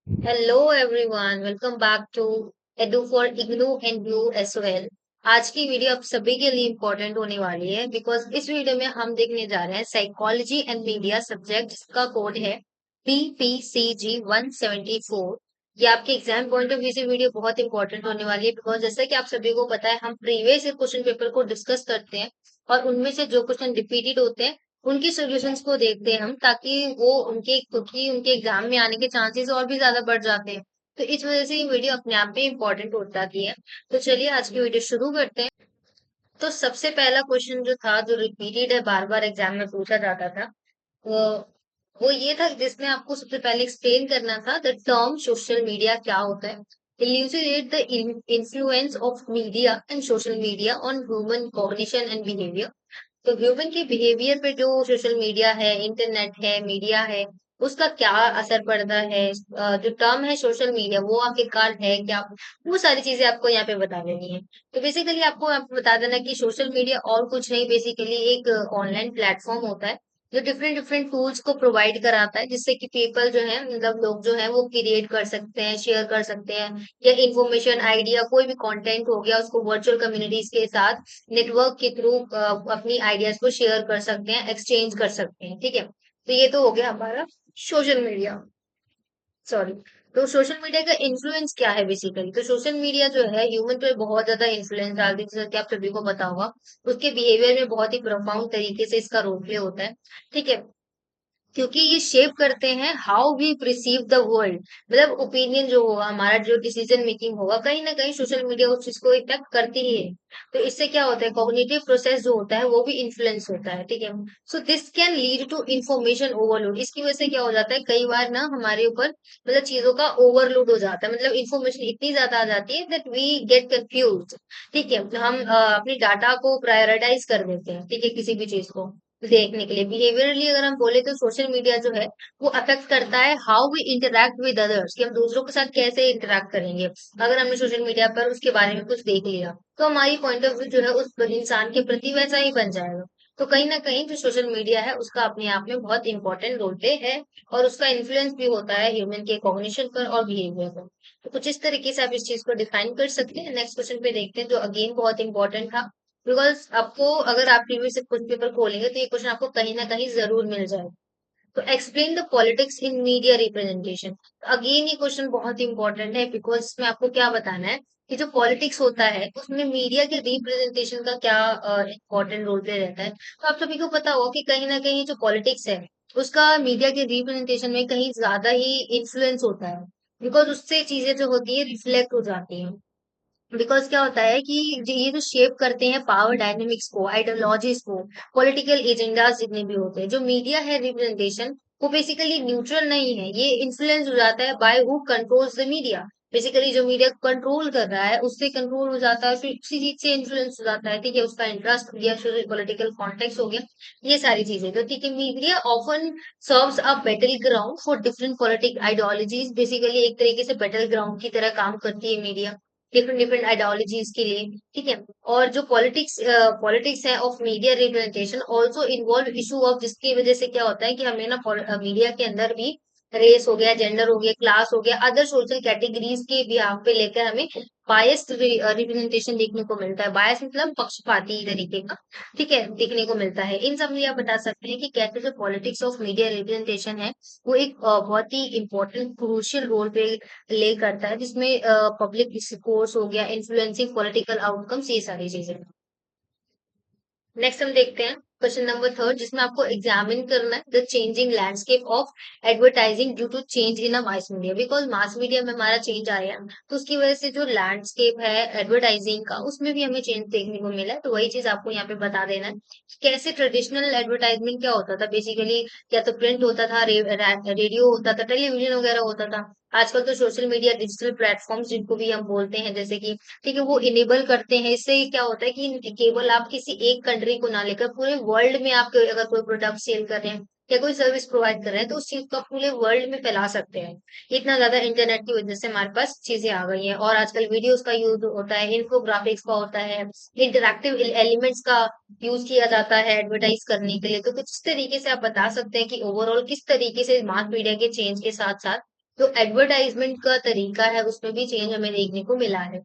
Hello everyone, welcome back to edu for IGNOU and you as well. आज की video आप सभी के लिए इम्पोर्टेंट होने वाली है बिकॉज इस वीडियो में हम देखने जा रहे हैं साइकोलॉजी एंड मीडिया सब्जेक्ट जिसका कोड है PPCG 174। ये आपके एग्जाम पॉइंट ऑफ व्यू से वीडियो बहुत इंपॉर्टेंट होने वाली है बिकॉज जैसा कि आप सभी को पता है हम प्रीवियस क्वेश्चन पेपर को डिस्कस करते हैं और उनमें से जो क्वेश्चन रिपीटेड होते हैं उनकी सॉल्यूशंस को देखते हैं हम ताकि वो उनके क्योंकि उनके एग्जाम में आने के चांसेस और भी ज्यादा बढ़ जाते हैं। तो इस वजह से ये वीडियो अपने आप में इम्पोर्टेंट हो जाती है। तो चलिए आज की वीडियो शुरू करते हैं। तो सबसे पहला क्वेश्चन जो था जो रिपीटेड है बार बार एग्जाम में पूछा जाता था वो वो ये था जिसमें आपको सबसे पहले एक्सप्लेन करना था द टर्म सोशल मीडिया क्या होता है। इल्यूसिडेट the influence of media and social media on human cognition and behaviour. तो ह्यूमन के बिहेवियर पे जो सोशल मीडिया है, इंटरनेट है, मीडिया है, उसका क्या असर पड़ता है। जो टर्म है सोशल मीडिया वो आखिरकार है क्या, वो सारी चीजें आपको यहाँ पे बता देनी है। तो बेसिकली आपको बता देना कि सोशल मीडिया और कुछ नहीं, बेसिकली एक ऑनलाइन प्लेटफॉर्म होता है जो डिफरेंट डिफरेंट टूल्स को प्रोवाइड कराता है जिससे कि पीपल जो है मतलब लोग जो है वो क्रिएट कर सकते हैं, शेयर कर सकते हैं, या इंफॉर्मेशन, आइडिया, कोई भी कंटेंट हो गया उसको वर्चुअल कम्युनिटीज के साथ नेटवर्क के थ्रू अपनी आइडियाज को शेयर कर सकते हैं, एक्सचेंज कर सकते हैं। ठीक है, तो ये तो हो गया हमारा सोशल मीडिया। सॉरी। तो सोशल मीडिया का इन्फ्लुएंस क्या है बेसिकली, तो सोशल मीडिया जो है ह्यूमन पे बहुत ज्यादा इन्फ्लुएंस डालती है जैसे कि आप सभी को पता होगा। उसके बिहेवियर में बहुत ही प्रोफाउंड तरीके से इसका रोल प्ले होता है। ठीक है, क्योंकि ये शेप करते हैं how we perceive the world. मतलब ओपिनियन जो होगा, हमारा जो डिसीजन मेकिंग होगा, कहीं ना कहीं सोशल मीडिया उस चीज को इफेक्ट करती ही है। तो इससे क्या होता है, कॉग्निटिव प्रोसेस जो होता है वो भी इन्फ्लुएंस होता है। ठीक है, so this can lead to information overload. इसकी वजह से क्या हो जाता है, कई बार ना हमारे ऊपर मतलब चीजों का ओवरलोड हो जाता है, मतलब इन्फॉर्मेशन इतनी ज्यादा आ जाती है दैट वी गेट कंफ्यूज। ठीक है, तो हम अपनी डाटा को प्रायोरिटाइज कर देते हैं, ठीक है, किसी भी चीज को देखने के लिए। बिहेवियरली अगर हम बोले तो सोशल मीडिया जो है वो अफेक्ट करता है how we interact with others, कि हम दूसरों के साथ कैसे इंटरैक्ट करेंगे। अगर हमने सोशल मीडिया पर उसके बारे में कुछ देख लिया तो हमारी पॉइंट ऑफ व्यू जो है उस इंसान के प्रति वैसा ही बन जाएगा। तो कहीं ना कहीं जो सोशल मीडिया है उसका अपने आप में बहुत इंपॉर्टेंट रोल प्ले है और उसका इन्फ्लुएंस भी होता है ह्यूमन के कॉग्निशन पर और बिहेवियर पर। तो कुछ इस तरीके से आप इस चीज को डिफाइन कर सकते हैं। नेक्स्ट क्वेश्चन पे देखते हैं जो अगेन बहुत इंपॉर्टेंट था बिकॉज आपको अगर आप प्रीवियस क्वेश्चन पेपर खोलेंगे तो ये क्वेश्चन आपको कहीं ना कहीं जरूर मिल जाएगा। तो explain the politics in media representation. Again ये क्वेश्चन बहुत इंपॉर्टेंट है बिकॉज इसमें आपको क्या बताना है कि जो पॉलिटिक्स होता है उसमें मीडिया के रिप्रेजेंटेशन का क्या इंपॉर्टेंट रोल प्ले रहता है। तो आप सभी को पता होगा कि कहीं ना कहीं जो पॉलिटिक्स है उसका मीडिया के रिप्रेजेंटेशन में कहीं ज्यादा ही इन्फ्लुएंस होता है बिकॉज उससे चीजें जो होती है रिफ्लेक्ट हो जाती हैं। बिकॉज क्या होता है कि ये जो शेप करते हैं पावर डायनेमिक्स को, आइडियोलॉजीज को, पॉलिटिकल एजेंडाज जितने भी होते हैं, जो मीडिया है रिप्रेजेंटेशन वो बेसिकली न्यूट्रल नहीं है, ये इन्फ्लुएंस हो जाता है by who controls the media. Basically जो मीडिया कंट्रोल कर रहा है उससे कंट्रोल हो जाता है, फिर उसी चीज से इन्फ्लुएंस हो जाता है। ठीक है, उसका इंटरेस्ट हो गया, सोशल पॉलिटिकल कॉन्टेक्स्ट हो गया, ये सारी चीजें। तो ठीक है, media often serves a battle ground for different politic ideologies. Basically एक तरीके से बैटल ग्राउंड की तरह काम करती है मीडिया डिफरेंट डिफरेंट आइडियोलॉजीज के लिए। ठीक है, और जो पॉलिटिक्स है of media representation also involve issue of, जिसकी वजह से क्या होता है कि हमें ना मीडिया के अंदर भी रेस हो गया, जेंडर हो गया, क्लास हो गया, अदर सोशल कैटेगरीज के भी यहाँ पे लेकर हमें बायस्ड रिप्रेजेंटेशन देखने को मिलता है। बायस मतलब पक्षपाती तरीके का, ठीक है, देखने को मिलता है। इन सब में आप बता सकते हैं कि कैसे जो पॉलिटिक्स ऑफ मीडिया रिप्रेजेंटेशन है वो एक बहुत ही इंपॉर्टेंट क्रूशियल रोल प्ले करता है जिसमें पब्लिक डिस्कोर्स हो गया, इन्फ्लुएंसिंग पॉलिटिकल आउटकम्स, ये सारी चीजें। नेक्स्ट हम देखते हैं क्वेश्चन नंबर थर्ड जिसमें आपको एग्जामिन करना है the changing landscape of advertising due to change in a mass media. Because mass media में हमारा चेंज आया तो उसकी वजह से जो लैंडस्केप है एडवर्टाइजिंग का उसमें भी हमें चेंज देखने को मिला है। तो वही चीज आपको यहाँ पे बता देना है कि कैसे ट्रेडिशनल एडवर्टाइजमेंट क्या होता था बेसिकली, क्या तो प्रिंट होता था, रेडियो होता था, टेलीविजन वगैरह होता था। आजकल तो सोशल मीडिया डिजिटल प्लेटफॉर्म्स जिनको भी हम बोलते हैं जैसे कि, ठीक है, वो इनेबल करते हैं। इससे क्या होता है कि केवल आप किसी एक कंट्री को ना लेकर पूरे वर्ल्ड में आप अगर कोई प्रोडक्ट सेल कर रहे हैं या कोई सर्विस प्रोवाइड कर रहे हैं तो उस चीज को आप पूरे वर्ल्ड में फैला सकते हैं। इतना ज्यादा इंटरनेट की वजह से हमारे पास चीजें आ गई हैं और आजकल वीडियोस का यूज होता है, इन्फोग्राफिक्स का होता है, इंटरैक्टिव एलिमेंट्स का यूज किया जाता है एडवर्टाइज करने के लिए। तो कुछ इस तरीके से आप बता सकते हैं कि ओवरऑल किस तरीके से मास मीडिया के चेंज के साथ साथ तो एडवर्टाइजमेंट का तरीका है उसमें भी चेंज हमें देखने को मिला है।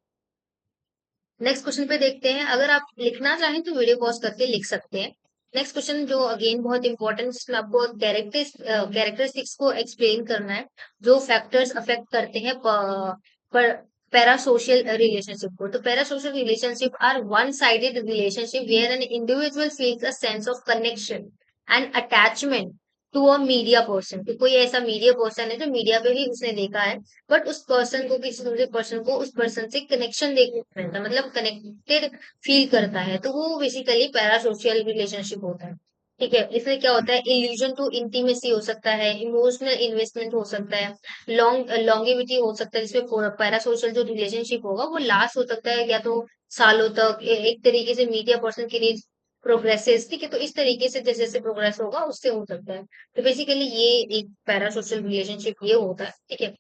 नेक्स्ट क्वेश्चन पे देखते हैं, अगर आप लिखना चाहें तो वीडियो पॉज करके लिख सकते हैं। नेक्स्ट क्वेश्चन जो अगेन बहुत इंपॉर्टेंट, जिसमें आपको कैरेक्टरिस्टिक्स को एक्सप्लेन करना है, जो फैक्टर्स अफेक्ट करते हैं पर पैरा सोशल रिलेशनशिप को। तो para social relationship are one sided relationship where an individual feels a sense of connection and attachment to a media person. तो कोई ऐसा मीडिया पर्सन है जो मीडिया पे ही उसने देखा है, बट उस पर्सन को, किसी दूसरे पर्सन को उस पर्सन से कनेक्शन देखने को मिलता है, मतलब कनेक्टेड फील करता है, तो वो बेसिकली पैरासोशियल रिलेशनशिप होता है। ठीक है, इसमें क्या होता है, इल्यूजन टू इंटीमेसी हो सकता है, इमोशनल इन्वेस्टमेंट हो सकता है, लॉन्गेविटी हो सकता है, जिसमें पैरासोशियल जो रिलेशनशिप होगा वो लास्ट हो सकता है या तो सालों तक, एक तरीके से मीडिया पर्सन की रीच प्रोग्रेसेस। ठीक है, तो इस तरीके से जैसे जैसे प्रोग्रेस होगा उससे हो सकता है। तो बेसिकली ये एक पैरासोशल रिलेशनशिप ये होता है। ठीक है,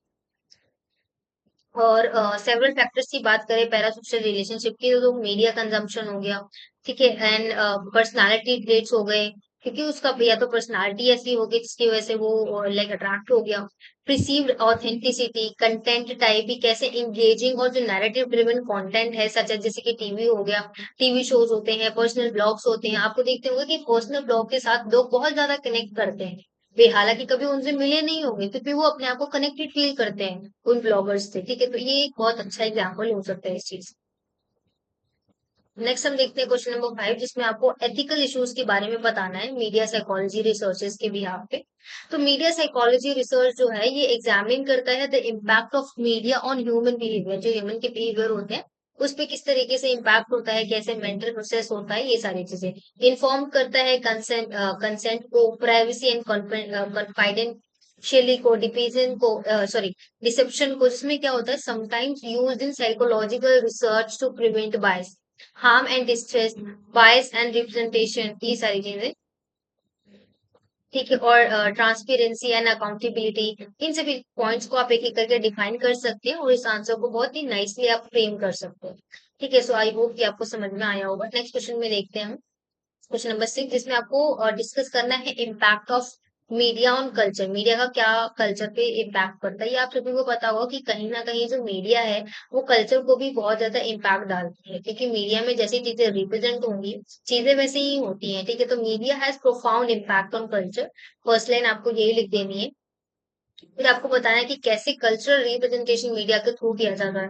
और सेवरल फैक्टर्स की बात करें पैरासोशल रिलेशनशिप की, तो मीडिया कंजम्पशन हो गया। ठीक है, एंड पर्सनालिटी ट्रेट्स हो गए, क्योंकि उसका या तो पर्सनालिटी ऐसी होगी जिसकी वजह से वो लाइक अट्रैक्ट हो गया। प्रिसीव्ड ऑथेंटिसिटी, कंटेंट टाइप भी कैसे इंगेजिंग, और जो नैरेटिव ड्रिवन कंटेंट है सच है, जैसे कि टीवी हो गया, टीवी शोज होते हैं, पर्सनल ब्लॉग्स होते हैं, आपको देखते होंगे कि पर्सनल ब्लॉग के साथ लोग बहुत ज्यादा कनेक्ट करते हैं। वे हालांकि कभी उनसे मिले नहीं होंगे, क्योंकि वो अपने आप को कनेक्टेड फील करते हैं उन ब्लॉगर्स से। ठीक है, तो ये एक बहुत अच्छा एग्जाम्पल हो सकता है इस चीज। नेक्स्ट हम देखते हैं क्वेश्चन नंबर 5, जिसमें आपको एथिकल इश्यूज के बारे में बताना है मीडिया साइकोलॉजी रिसर्चेस के बिहाफ पे। तो मीडिया साइकोलॉजी रिसर्च जो है ये एग्जामिन करता है the impact of media on human behaviour, जो ह्यूमन के बिहेवियर होते हैं उस पे किस तरीके से इम्पैक्ट होता है, कैसे मेंटल प्रोसेस होता है, ये सारी चीजें इन्फॉर्म करता है। कंसेंट को, प्राइवेसी एंड कॉन्फिडेंशियली को, डिसीजन को, सॉरी डिसेप्शन को, जिसमें क्या होता है, sometimes used in psychological research to prevent bias, harm and distress, bias and representation, ये सारी चीजें। ठीक है, और ट्रांसपेरेंसी एंड अकाउंटेबिलिटी, इन सभी पॉइंट्स को आप एक एक करके डिफाइन कर सकते हैं और इस आंसर को बहुत ही नाइसली आप फ्रेम कर सकते हैं। ठीक है, सो आई होप कि आपको समझ में आया होगा। नेक्स्ट क्वेश्चन में देखते हैं हम क्वेश्चन नंबर 6, जिसमें आपको डिस्कस करना है impact of media on culture. Media का क्या कल्चर पे इम्पैक्ट पड़ता है, ये आप सभी को पता होगा कि कहीं ना कहीं जो मीडिया है वो कल्चर को भी बहुत ज्यादा इम्पैक्ट डालती है, क्योंकि मीडिया में जैसी चीजें रिप्रेजेंट होंगी चीजें वैसे ही होती हैं। ठीक है, तो media has profound impact on culture. First line आपको यही लिख देनी है। फिर आपको बताना है कि कैसे कल्चरल रिप्रेजेंटेशन मीडिया के थ्रू किया जाता है।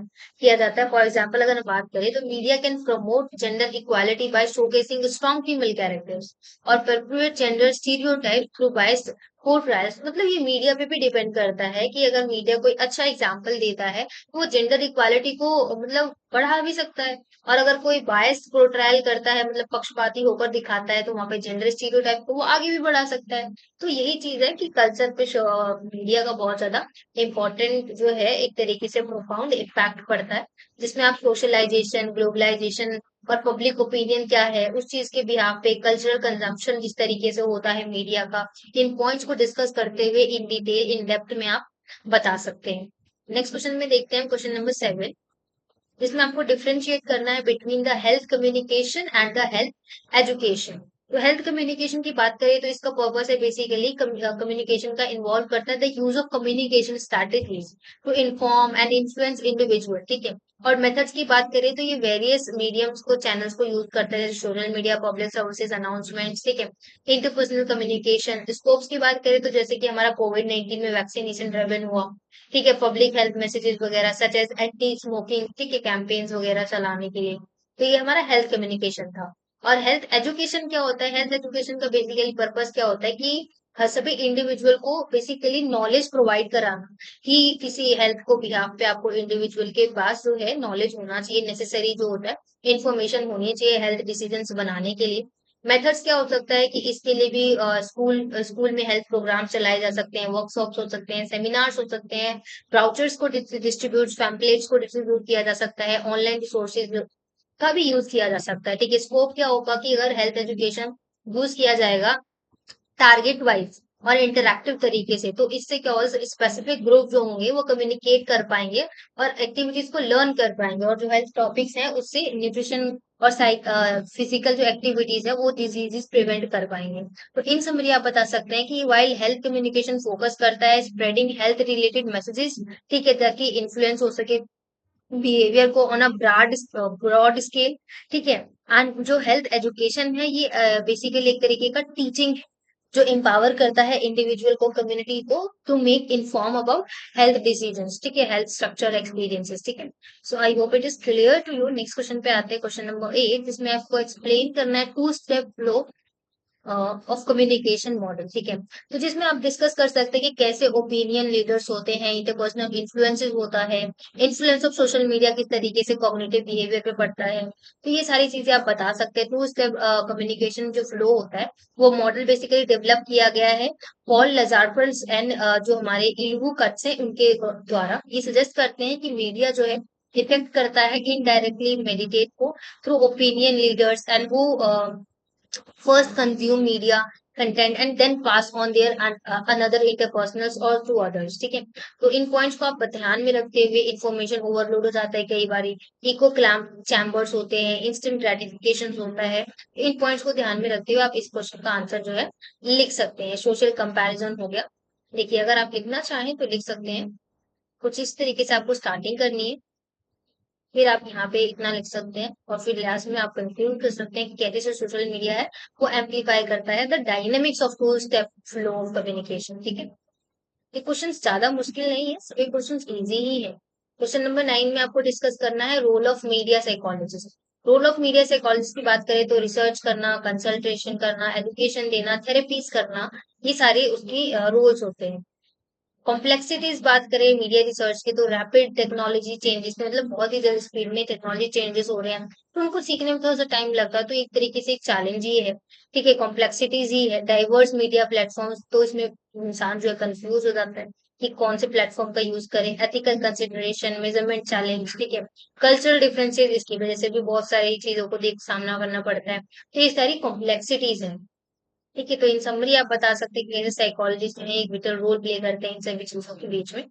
फॉर एग्जाम्पल अगर हम बात करें तो media can promote gender equality by showcasing strong female characters और perpetrate gender stereotype through bias portrayals. मतलब ये मीडिया पे भी डिपेंड करता है कि अगर मीडिया कोई अच्छा एग्जाम्पल देता है तो वो जेंडर इक्वालिटी को मतलब बढ़ा भी सकता है, और अगर कोई बायस पोर्ट्रायल करता है, मतलब पक्षपाती होकर दिखाता है, तो वहां पे जेंडर स्टीरियोटाइप को वो आगे भी बढ़ा सकता है। तो यही चीज है कि कल्चर पे मीडिया का बहुत ज्यादा इम्पोर्टेंट जो है एक तरीके से प्रोफाउंड इम्पैक्ट पड़ता है, जिसमें आप सोशलाइजेशन, ग्लोबलाइजेशन और पब्लिक ओपिनियन क्या है उस चीज के बिहाफ पे कल्चरल कंजम्पशन जिस तरीके से होता है मीडिया का, इन पॉइंट्स को डिस्कस करते हुए इन डिटेल इन डेप्थ में आप बता सकते हैं। नेक्स्ट क्वेश्चन में देखते हैं क्वेश्चन नंबर 7, जिसमें आपको डिफरेंशिएट करना है between the health communication and the health education. तो हेल्थ कम्युनिकेशन की बात करें तो इसका पर्पस है बेसिकली कम्युनिकेशन का इन्वॉल्व करता है the use of communication strategies to inform and influence individual. ठीक है, और मेथड्स की बात करें तो ये वेरियस मीडियम्स को, चैनल्स को यूज करता है, जैसे social media, public services, announcements. ठीक है, इंटरपर्सनल कम्युनिकेशन स्कोप्स की बात करें तो जैसे कि हमारा कोविड-19 में वैक्सीनेशन ड्रिवन हुआ। ठीक है, पब्लिक हेल्थ मैसेजेस वगैरह सच एज एंटी स्मोकिंग, ठीक है, कैंपेन्स वगैरह चलाने के लिए। तो ये हमारा हेल्थ कम्युनिकेशन था। और हेल्थ एजुकेशन क्या होता है, हेल्थ एजुकेशन का बेसिकली पर्पस क्या होता है कि हर सभी इंडिविजुअल को बेसिकली नॉलेज प्रोवाइड कराना, कि किसी हेल्थ को बिहाफ पे आपको इंडिविजुअल के पास जो है नॉलेज होना चाहिए, नेसेसरी जो होता है इंफॉर्मेशन होनी चाहिए हेल्थ डिसीजंस बनाने के लिए। मेथड्स क्या हो सकता है कि इसके लिए भी स्कूल में हेल्थ प्रोग्राम चलाए जा सकते हैं, वर्कशॉप्स हो सकते हैं, सेमिनार्स हो सकते हैं, ब्राउचर्स को डिस्ट्रीब्यूट, पैम्पलेट्स को डिस्ट्रीब्यूट किया जा सकता है, ऑनलाइन रिसोर्सेज का भी यूज किया जा सकता है। ठीक है, स्कोप क्या होगा कि अगर हेल्थ एजुकेशन यूज किया जाएगा टारगेट वाइज, और इंटरैक्टिव तरीके से। तो इससे क्या होगा, स्पेसिफिक ग्रुप जो होंगे वो कम्युनिकेट कर पाएंगे और एक्टिविटीज को लर्न कर पाएंगे, और जो हेल्थ टॉपिक्स हैं उससे न्यूट्रिशन और फिजिकल जो एक्टिविटीज है वो डिजीजेस प्रिवेंट कर पाएंगे। तो इन समरी आप बता सकते हैं कि वाइल हेल्थ कम्युनिकेशन फोकस करता है स्प्रेडिंग हेल्थ रिलेटेड मैसेजेस, ठीक है, ताकि इन्फ्लुएंस हो सके बिहेवियर को ऑन अ ब्रॉड स्केल, ठीक है। एंड जो हेल्थ एजुकेशन है ये बेसिकली एक तरीके का टीचिंग जो एम्पावर करता है इंडिविजुअल को, कम्युनिटी को, to make inform about health decisions, ठीक है, हेल्थ स्ट्रक्चर एक्सपीरियंसेस, ठीक है। So I hope it is clear to you. Next question पे आते हैं, क्वेश्चन नंबर 8, जिसमें आपको एक्सप्लेन करना है two step flow of communication model, ठीक है। तो जिसमें आप डिस्कस कर सकते हैं कि कैसे ओपिनियन लीडर्स होते हैं, इंटरपर्सनल इन्फ्लुएंसेस होता है, इन्फ्लुएंस ऑफ सोशल मीडिया किस तरीके से कॉग्निटिव बिहेवियर पे पड़ता है। तो ये सारी चीजें आप बता सकते हैं। टू स्टेप कम्युनिकेशन जो फ्लो होता है वो मॉडल बेसिकली डेवलप किया गया है पॉल लजारफर्स एंड जो हमारे इल्वू कट्स हैं उनके द्वारा। ये सजेस्ट करते हैं कि मीडिया जो है इफेक्ट करता है इनडायरेक्टली मेडिटेट को थ्रू ओपिनियन लीडर्स, एंड वो first consume media content and then pass on their another interpersonals or to others, ठीक है। तो इन पॉइंट्स को आप ध्यान में रखते हुए, इंफॉर्मेशन ओवरलोड हो जाता है कई बारी, इको क्लैम चैम्बर्स होते हैं, इंस्टेंट ग्रेटिफिकेशन होता है। इन पॉइंट्स को ध्यान में रखते हुए आप इस क्वेश्चन का आंसर जो है लिख सकते हैं। सोशल कंपैरिजन हो गया, देखिए अगर आप लिखना चाहें तो लिख सकते हैं। कुछ इस तरीके से आपको स्टार्टिंग करनी है, फिर आप यहाँ पे इतना लिख सकते हैं, और फिर लास्ट में आप कंक्लूड कर सकते हैं कि कैसे से सोशल मीडिया है वो एम्पलीफाई करता है the dynamics of two step flow of communication, ठीक है। ये क्वेश्चन ज्यादा मुश्किल नहीं है, सभी क्वेश्चन इजी ही है। क्वेश्चन नंबर 9 में आपको डिस्कस करना है role of media psychologist. Role of media psychologist की बात करें तो रिसर्च करना, कंसल्टेशन करना, एजुकेशन देना, थेरेपीज करना, ये सारे उसकी रोल्स होते हैं। कॉम्प्लेक्सिटीज बात करें मीडिया रिसर्च की तो रैपिड टेक्नोलॉजी चेंजेस में, मतलब बहुत ही जल्दी स्पीड में टेक्नोलॉजी चेंजेस हो रहे हैं तो उनको सीखने में थोड़ा सा टाइम लगता है, तो एक तरीके से एक चैलेंज ही है, ठीक है, कॉम्प्लेक्सिटीज ही है। डाइवर्स मीडिया प्लेटफॉर्म्स, तो इसमें इंसान जो है कंफ्यूज हो जाता है कि कौन से प्लेटफॉर्म का यूज करें। एथिकल कंसिडरेशन, मेजरमेंट चैलेंज, ठीक है। कल्चरल डिफरेंसेस, इसकी वजह से भी बहुत सारी चीजों को देख सामना करना पड़ता है। तो ये सारी कॉम्प्लेक्सिटीज है, ठीक है। तो इन समरी आप बता सकते हैं कि कैसे साइकोलॉजिस्ट में एक विटल रोल प्ले करते हैं इन सभी चीजों के बीच में।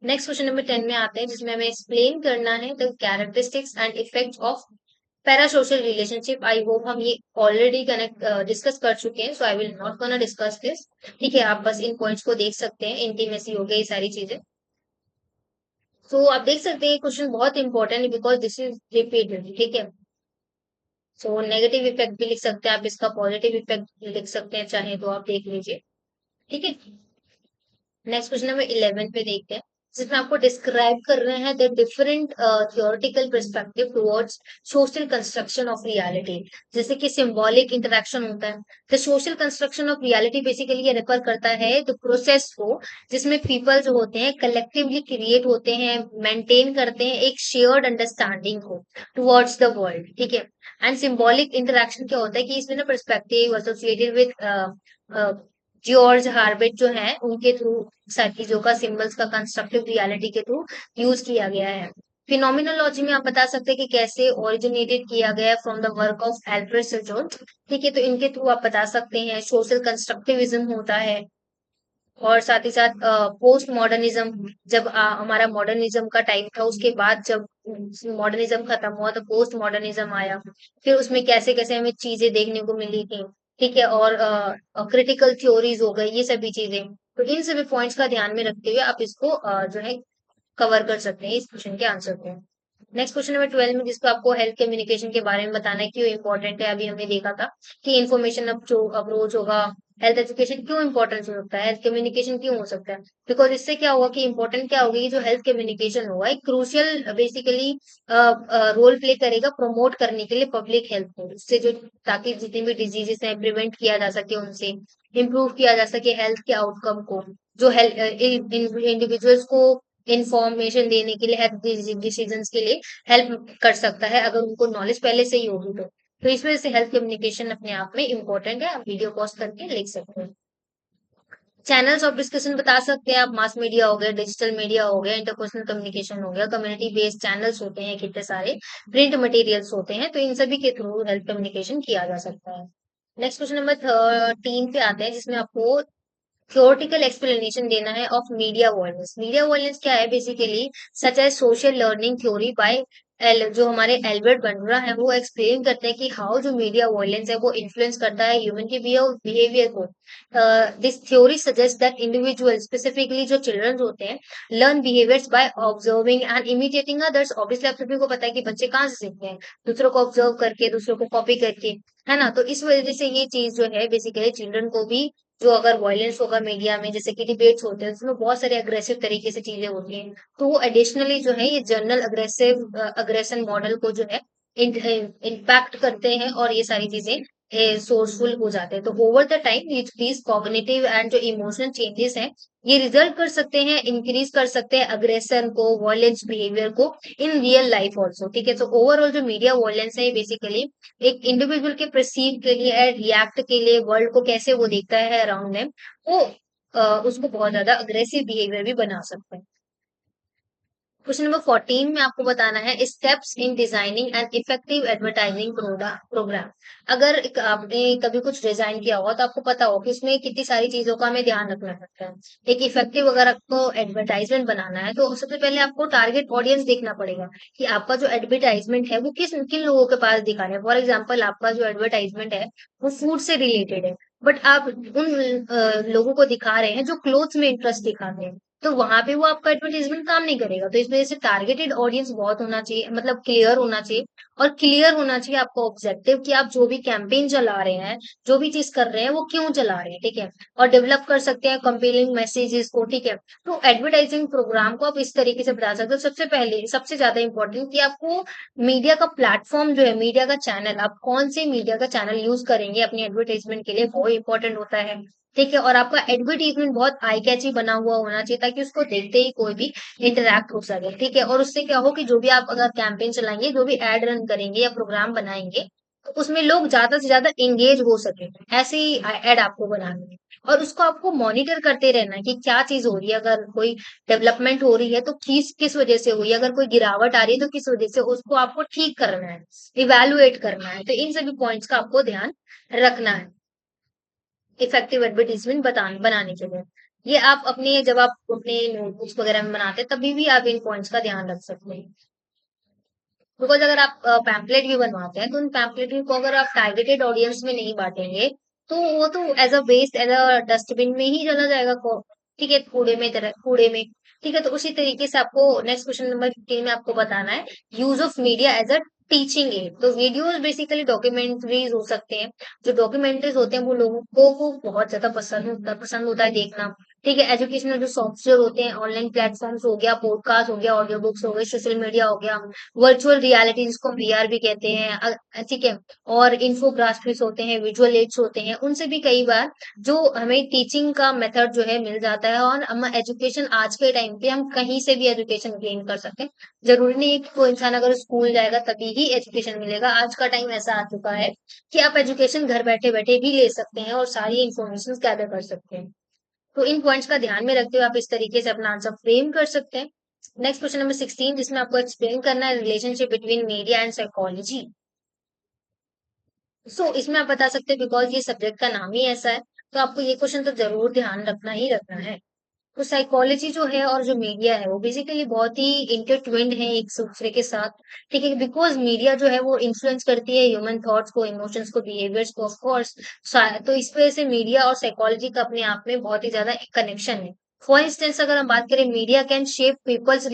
नेक्स्ट क्वेश्चन नंबर 10 में आते हैं, जिसमें हमें एक्सप्लेन करना है the characteristics and effects of parasocial relationship. I hope हम ये ऑलरेडी कनेक्ट डिस्कस कर चुके हैं, so I will not gonna discuss this, ठीक है। आप बस इन पॉइंट्स को देख सकते हैं, इंटीमेसी हो गई, ये सारी चीजें। तो आप देख सकते हैं क्वेश्चन बहुत इंपॉर्टेंट है बिकॉज दिस इज रिपीटेड, ठीक है। सो नेगेटिव इफेक्ट भी लिख सकते हैं आप, इसका पॉजिटिव इफेक्ट लिख सकते हैं चाहे तो, आप देख लीजिए, ठीक है। नेक्स्ट क्वेश्चन नंबर 11 पे देखते हैं, जिसमें आपको डिस्क्राइब कर रहे हैं the different theoretical perspective towards social construction of reality. जैसे कि सिंबॉलिक इंटरेक्शन होता है। The social construction of reality basically ये रेफर करता है द प्रोसेस को जिसमें पीपल जो होते हैं कलेक्टिवली क्रिएट होते हैं, मेंटेन करते हैं एक शेयर्ड अंडरस्टैंडिंग को टुवर्ड्स द वर्ल्ड, ठीक है। एंड सिंबॉलिक इंटरेक्शन क्या होता है कि इसमें ना पर्सपेक्टिव एसोसिएटेड विद जॉर्ज हार्वेट जो है उनके थ्रू सारी चीजों का, सिंबल्स का कंस्ट्रक्टिव रियलिटी के थ्रू यूज किया गया है। फिनोमिनोलॉजी में आप बता सकते हैं कि कैसे ओरिजिनेटेड किया गया है from the work of Alfred सजोन, ठीक है। तो इनके थ्रू आप बता सकते हैं सोशल कंस्ट्रक्टिविज्म होता है, और साथ ही साथ पोस्ट मॉडर्निज्म, जब हमारा मॉडर्निज्म का टाइम था उसके बाद जब मॉडर्निज्म खत्म हुआ तो पोस्ट मॉडर्निज्म आया, फिर उसमें कैसे कैसे हमें चीजें देखने को मिली थी, ठीक है। और क्रिटिकल थ्योरीज हो गई, ये सभी चीजें। तो इन सभी पॉइंट्स का ध्यान में रखते हुए आप इसको जो है कवर कर सकते हैं इस क्वेश्चन के आंसर को। नेक्स्ट क्वेश्चन नंबर 12 में जिसको आपको हेल्थ कम्युनिकेशन के बारे में बताना है क्यों इंपॉर्टेंट है। अभी हमने देखा था कि इन्फॉर्मेशन अब जो अप्रोच होगा, हेल्थ एजुकेशन क्यों इंपॉर्टेंट हो सकता है, हेल्थ कम्युनिकेशन क्यों हो सकता है। बिकॉज इससे क्या होगा कि इंपॉर्टेंट क्या होगी, जो हेल्थ कम्युनिकेशन होगा एक क्रूशियल बेसिकली रोल प्ले करेगा प्रमोट करने के लिए पब्लिक हेल्थ को, उससे जो, ताकि जितनी भी डिजीजेस हैं प्रिवेंट किया जा सके, उनसे इम्प्रूव किया जा सके हेल्थ के आउटकम को। जो हेल्थ इंडिविजुअल्स को इंफॉर्मेशन देने के लिए, हेल्थ डिसीजंस के लिए हेल्प कर सकता है अगर उनको नॉलेज पहले से ही होगी तो इस वजह से हेल्थ कम्युनिकेशन अपने आप में इम्पोर्टेंट है। आप वीडियो पॉज करके लिख सकते हैं। चैनल्स ऑफ डिस्कशन बता सकते हैं आप, मास मीडिया हो गया, डिजिटल मीडिया हो गया, इंटरपर्सनल कम्युनिकेशन हो गया, कम्युनिटी बेस्ड चैनल्स होते हैं कितने सारे, प्रिंट मटेरियल्स होते हैं, तो इन सभी के थ्रू हेल्थ कम्युनिकेशन किया जा सकता है। नेक्स्ट क्वेश्चन नंबर 13 पे आते हैं, जिसमें आपको थ्योरेटिकल एक्सप्लेनेशन देना है of media violence. Media violence क्या है basically, such as social learning theory by L, जो हमारे एल्बर्ट बंडरा है वो एक्सप्लेन करते हैं कि हाउ जो मीडिया वायलेंस है वो इन्फ्लुएंस करता है ह्यूमन के बिहेवियर को। This theory suggest that individual, specifically जो चिल्ड्रंस होते हैं, learn behaviours by observing and imitating others. Obviously आप सभी को पता है कि बच्चे कहाँ से सीखते हैं, दूसरों को ऑब्जर्व करके, दूसरों को कॉपी करके, है ना। तो इस वजह से ये चीज जो है बेसिकली चिल्ड्रन को भी, जो अगर वायलेंस होगा मीडिया में, जैसे कि डिबेट्स होते हैं उसमें बहुत सारे अग्रेसिव तरीके से चीजें होती हैं, तो वो एडिशनली जो है ये जर्नल अग्रेसिव अग्रेशन मॉडल को जो है इम्पैक्ट करते हैं, और ये सारी चीजें सोर्सफुल हो जाते हैं। तो over the time these cognitive and जो इमोशनल चेंजेस हैं ये रिजल्ट कर सकते हैं, इंक्रीज कर सकते हैं अग्रेशन को, वायलेंस बिहेवियर को इन रियल लाइफ ऑल्सो। ठीक है, तो ओवरऑल जो मीडिया वायलेंस है बेसिकली एक इंडिविजुअल के परसीव के लिए, रिएक्ट के लिए, वर्ल्ड को कैसे वो देखता है अराउंड देम, वो उसको बहुत ज्यादा अग्रेसिव बिहेवियर भी बना सकता है। क्वेश्चन नंबर 14 में आपको बताना है steps in designing and effective advertising program. अगर आपने कभी कुछ डिजाइन किया होगा तो आपको पता होगा कि उसमें कितनी सारी चीजों का हमें ध्यान रखना पड़ता है। एक इफेक्टिव अगर आपको एडवर्टाइजमेंट बनाना है तो सबसे पहले आपको टारगेट ऑडियंस देखना पड़ेगा कि आपका जो एडवर्टाइजमेंट है वो किस किन लोगों के पास दिखाना है। फॉर एग्जाम्पल आपका जो एडवर्टाइजमेंट है वो फूड से रिलेटेड है, बट आप उन लोगों को दिखा रहे हैं जो क्लोथ्स में इंटरेस्ट दिखाते हैं, तो वहां पे वो आपका एडवर्टाइजमेंट काम नहीं करेगा। तो इस वजह से टारगेटेड ऑडियंस बहुत होना चाहिए, मतलब क्लियर होना चाहिए, और क्लियर होना चाहिए आपका ऑब्जेक्टिव कि आप जो भी कैंपेन चला रहे हैं, जो भी चीज कर रहे हैं वो क्यों चला रहे हैं। ठीक है, और डेवलप कर सकते हैं कंपेलिंग मैसेजेस को। ठीक है, तो एडवर्टाइजिंग प्रोग्राम को आप इस तरीके से बता सकते हो। सबसे पहले सबसे ज्यादा इंपॉर्टेंट कि आपको मीडिया का प्लेटफॉर्म जो है, मीडिया का चैनल, आप कौन से मीडिया का चैनल यूज करेंगे अपनी एडवर्टाइजमेंट के लिए, वो इंपॉर्टेंट होता है। ठीक है, और आपका एडवर्टीजमेंट बहुत आई कैची बना हुआ होना चाहिए ताकि उसको देखते ही कोई भी इंटरैक्ट हो सके। ठीक है, और उससे क्या हो कि जो भी आप अगर कैंपेन चलाएंगे, जो भी एड रन करेंगे या प्रोग्राम बनाएंगे, तो उसमें लोग ज्यादा से ज्यादा एंगेज हो सके, ऐसे ही एड आपको बनानी है। और उसको आपको मॉनिटर करते रहना है कि क्या चीज हो रही है, अगर कोई डेवलपमेंट हो रही है तो किस किस वजह से हुई है, अगर कोई गिरावट आ रही है तो किस वजह से, उसको आपको ठीक करना है, इवेलुएट करना है। तो इन सभी पॉइंट्स का आपको ध्यान रखना है इफेक्टिव एडवर्टीजमेंट बनाने के लिए। ये आप अपने, जब आप अपने नोटबुक्स वगैरह में बनाते हैं तभी भी आप इन पॉइंट्स का ध्यान रख सकते हैं। बिकॉज अगर आप पैम्पलेट भी बनवाते हैं तो उन पैम्पलेट को अगर आप टारगेटेड ऑडियंस में नहीं बांटेंगे तो वो तो as a waste, as a dustbin में ही चला जाएगा ठीक है, कूड़े में, तरह कूड़े में। ठीक है, तो उसी तरीके से आपको नेक्स्ट क्वेश्चन नंबर 15 में आपको बताना है use of media as a teaching aid. तो वीडियोस बेसिकली डॉक्यूमेंट्रीज हो सकते हैं। जो डॉक्यूमेंट्रीज होते हैं वो लोगों को वो बहुत ज्यादा पसंद होता है देखना। ठीक है, एजुकेशनल जो सॉफ्टवेयर होते हैं, ऑनलाइन प्लेटफॉर्म्स हो गया, पॉडकास्ट हो गया, ऑडियो बुक्स हो गए, सोशल मीडिया हो गया, वर्चुअल रियलिटी जिसको वीआर भी कहते हैं, ठीक है, और इन्फोग्राफिक्स होते हैं, विजुअल एड्स होते हैं, उनसे भी कई बार जो हमें टीचिंग का मेथड जो है मिल जाता है। और हम एजुकेशन आज के टाइम पे हम कहीं से भी एजुकेशन गेन कर सकते हैं। जरूरी नहीं है कि कोई इंसान अगर स्कूल जाएगा तभी ही एजुकेशन मिलेगा। आज का टाइम ऐसा आ चुका है कि आप एजुकेशन घर बैठे बैठे भी ले सकते हैं और सारी इंफॉर्मेशन गैदर कर सकते हैं। तो इन पॉइंट्स का ध्यान में रखते हुए आप इस तरीके से अपना आंसर फ्रेम कर सकते हैं। नेक्स्ट क्वेश्चन नंबर 16, जिसमें आपको एक्सप्लेन करना है relationship between media and psychology. इसमें आप बता सकते हैं, बिकॉज ये सब्जेक्ट का नाम ही ऐसा है, तो आपको ये क्वेश्चन तो जरूर ध्यान रखना ही रखना है। तो साइकोलॉजी जो है और जो मीडिया है वो बेसिकली बहुत ही इंटरट्विन्ड है एक दूसरे के साथ। ठीक है, बिकॉज मीडिया जो है वो इन्फ्लुएंस करती है ह्यूमन थॉट्स को, इमोशंस को, बिहेवियर्स को, ऑफ कोर्स। तो इस वजह से मीडिया और साइकोलॉजी का अपने आप में बहुत ही ज्यादा कनेक्शन है। फॉर इंस्टेंस अगर हम बात करें, media can shape people's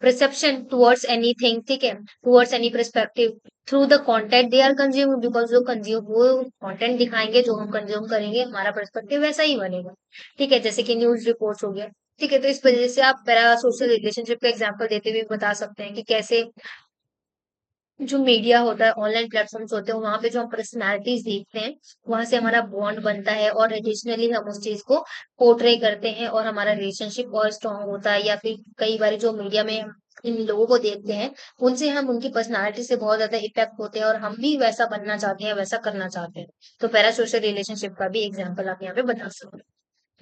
perception towards anything, ठीक है, towards any perspective through the content they are consuming, because जो कंज्यूम, वो कंटेंट दिखाएंगे जो हम कंज्यूम करेंगे, हमारा पर्सपेक्टिव वैसा ही बनेगा। ठीक है, जैसे कि न्यूज रिपोर्ट्स हो गया। ठीक है, तो इस वजह से आप पैरा सोशल रिलेशनशिप का एग्जांपल देते हुए बता सकते हैं कि कैसे जो मीडिया होता है, ऑनलाइन प्लेटफॉर्म्स होते हैं, वहां पे जो हम पर्सनैलिटीज देखते हैं, वहां से हमारा बॉन्ड बनता है और एडिशनली हम उस चीज को पोर्ट्रे करते हैं और हमारा रिलेशनशिप और स्ट्रांग होता है। या फिर कई बार जो मीडिया में हम इन लोगों को देखते हैं, उनसे हम उनकी पर्सनैलिटी से बहुत ज्यादा इफेक्ट होते हैं और हम भी वैसा बनना चाहते हैं, वैसा करना चाहते हैं। तो पैरा सोशल रिलेशनशिप का भी एग्जाम्पल आप यहाँ पे बता सकते हैं।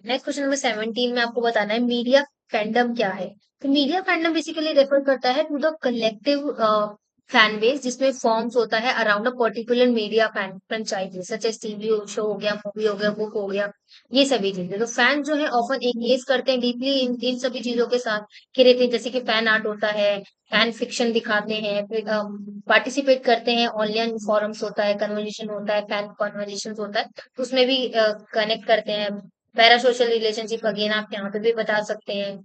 नेक्स्ट क्वेश्चन नंबर 17 में आपको बताना है मीडिया फैंडम क्या है। तो मीडिया फैंडम बेसिकली रेफर करता है to the collective fan base जिसमें फॉर्म्स होता है around a particular media fan franchise such as TV show हो गया, मूवी हो गया, बुक हो गया, ये सभी चीजें। तो फैन जो है ऑफन एंगेज करते हैं डीपली इन सभी चीजों के साथ कि रहते हैं, जैसे कि फैन आर्ट होता है, फैन फिक्शन दिखाते हैं, फिर पार्टिसिपेट करते हैं, ऑनलाइन फोरम्स होता है, कन्वर्सेशन होता है, फैन कन्वर्सेशन होता है, तो उसमें भी कनेक्ट करते हैं। पैरा सोशल रिलेशनशिप अगेन आप यहाँ पे भी बता सकते हैं।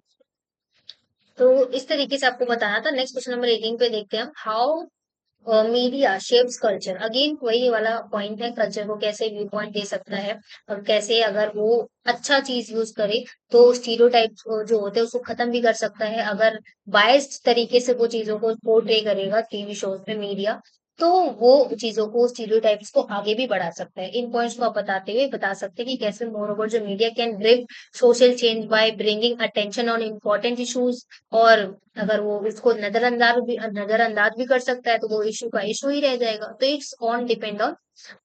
तो इस तरीके से आपको बताना था। नेक्स्ट क्वेश्चन नंबर 18 पे देखते हैं हम, how media shapes culture. Again वही वाला पॉइंट है, कल्चर को कैसे व्यू पॉइंट दे सकता है, और कैसे अगर वो अच्छा चीज यूज करे तो स्टीरियोटाइप जो होते हैं उसको खत्म भी कर सकता है। अगर बायस्ड तरीके से वो चीजों को पोर्ट्रे करेगा टीवी शोज में मीडिया, तो वो चीजों को स्टीरियोटाइप्स को आगे भी बढ़ा सकता है। इन पॉइंट्स को आप बताते हुए बता सकते हैं कि कैसे मोर ओवर जो media can drive social change by bringing attention on important issues, और अगर वो इसको नजरअंदाज भी कर सकता है तो वो इशू का इशू ही रह जाएगा। तो it's on depend on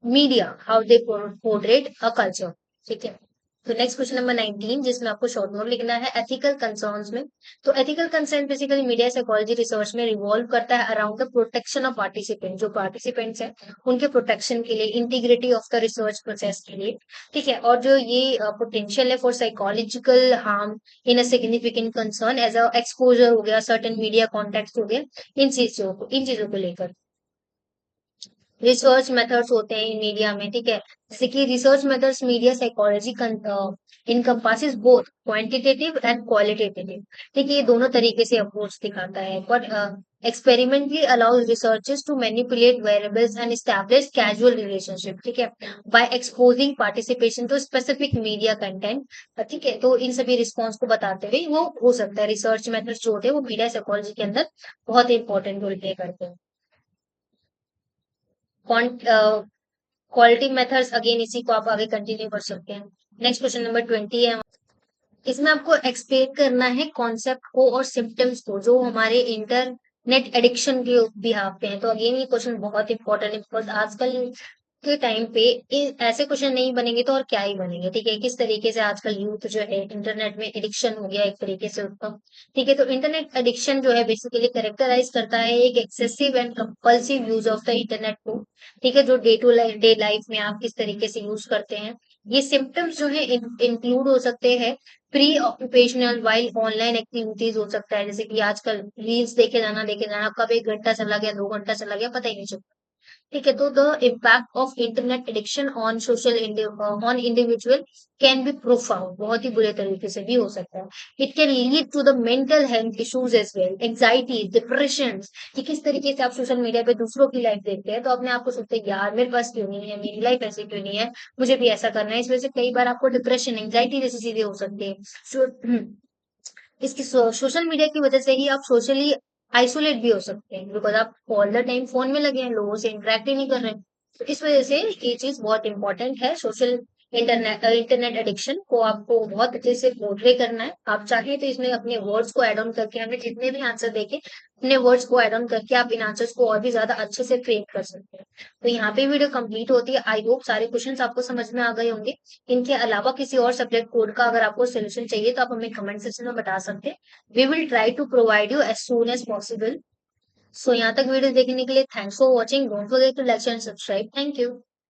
media how they portrait a culture. ठीक है। तो नेक्स्ट क्वेश्चन नंबर 19 जिसमें आपको शॉर्ट नोट लिखना है एथिकल कंसर्न्स में। तो ethical concern basically media psychology research में रिवॉल्व करता है around the protection of participant, जो पार्टिसिपेंट्स हैं उनके प्रोटेक्शन के लिए, integrity of the research process के लिए। ठीक है। और जो ये पोटेंशियल है for psychological harm in a significant concern as a exposure हो गया, सर्टेन मीडिया कॉन्टेक्ट हो गया, इन चीजों को लेकर रिसर्च मेथड्स होते हैं इन मीडिया में। ठीक है। जैसे कि research methods media psychology encompasses both quantitative and qualitative. ठीक है, ये दोनों तरीके से अप्रोच दिखाता है। But experimentally allows researchers to manipulate variables and establish casual relationship. ठीक है, by exposing participation to specific media content. ठीक है, तो इन सभी रिस्पॉन्स को बताते हुए वो हो सकता है रिसर्च मेथड्स जो होते हैं वो मीडिया साइकोलॉजी के अंदर बहुत इंपॉर्टेंट रोल प्ले करते हैं। क्वालिटी मेथड्स अगेन इसी को आप आगे कंटिन्यू कर सकते हैं। नेक्स्ट क्वेश्चन नंबर 20 है, इसमें आपको एक्सप्लेन करना है कॉन्सेप्ट को और सिम्टम्स को जो हमारे इंटरनेट एडिक्शन के बिहाफ पे है। तो अगेन ये क्वेश्चन बहुत इंपॉर्टेंट है, बिकॉज आजकल के टाइम पे ऐसे क्वेश्चन नहीं बनेंगे तो और क्या ही बनेंगे। ठीक है, किस तरीके से आजकल यूथ जो है इंटरनेट में एडिक्शन हो गया एक तरीके से उसका। ठीक है, तो इंटरनेट एडिक्शन जो है बेसिकली कैरेक्टराइज करता है एक excessive and compulsive use of the internet को। ठीक है, जो डे लाइफ में आप किस तरीके से यूज करते हैं। ये सिम्टम्स जो है इंक्लूड हो सकते हैं pre occupational while online activities हो सकता है, जैसे कि आजकल रील्स देखे जाना कब 1 घंटा चला गया, 2 घंटा चला गया, पता ही नहीं चलता। ठीक है, तो the impact of internet addiction on on individual can be profound, बहुत ही बुरे तरीके से भी हो सकता है। It can lead to the mental health issues as well, anxiety, depression. कि किस तरीके से आप सोशल मीडिया पे दूसरों की लाइफ देखते हैं तो अपने आप को सोचते हैं यार मेरे पास क्यों नहीं है, मेरी लाइफ ऐसी क्यों नहीं है, मुझे भी ऐसा करना है। इस वजह से कई बार आपको डिप्रेशन, एंजाइटी जैसी चीजें हो सकती है। इसकी सोशल मीडिया की वजह से ही आप सोशली आइसोलेट भी हो सकते हैं, बिकॉज आप ऑल द टाइम फोन में लगे हैं, लोगों से इंटरेक्ट ही नहीं कर रहे हैं। तो इस वजह से ये चीज बहुत इंपॉर्टेंट है। सोशल इंटरनेट एडिक्शन को आपको बहुत अच्छे से पोर्ट्रे करना है। आप चाहें तो इसमें अपने वर्ड्स को एड ऑन करके, हमें जितने भी आंसर देखे अपने वर्ड्स को एड ऑन करके आप इन आंसर्स को और भी ज्यादा अच्छे से फ्रेम कर सकते हैं। तो यहाँ पे वीडियो कंप्लीट होती है। आई होप सारे क्वेश्चंस आपको समझ में आ गए होंगे। इनके अलावा किसी और सब्जेक्ट कोड का अगर आपको सोल्यूशन चाहिए तो आप हमें कमेंट सेक्शन में बता सकते हैं। We will try to provide you as soon as possible. So यहाँ तक वीडियो देखने के लिए thanks for watching. Don't forget to like and subscribe. Thank you.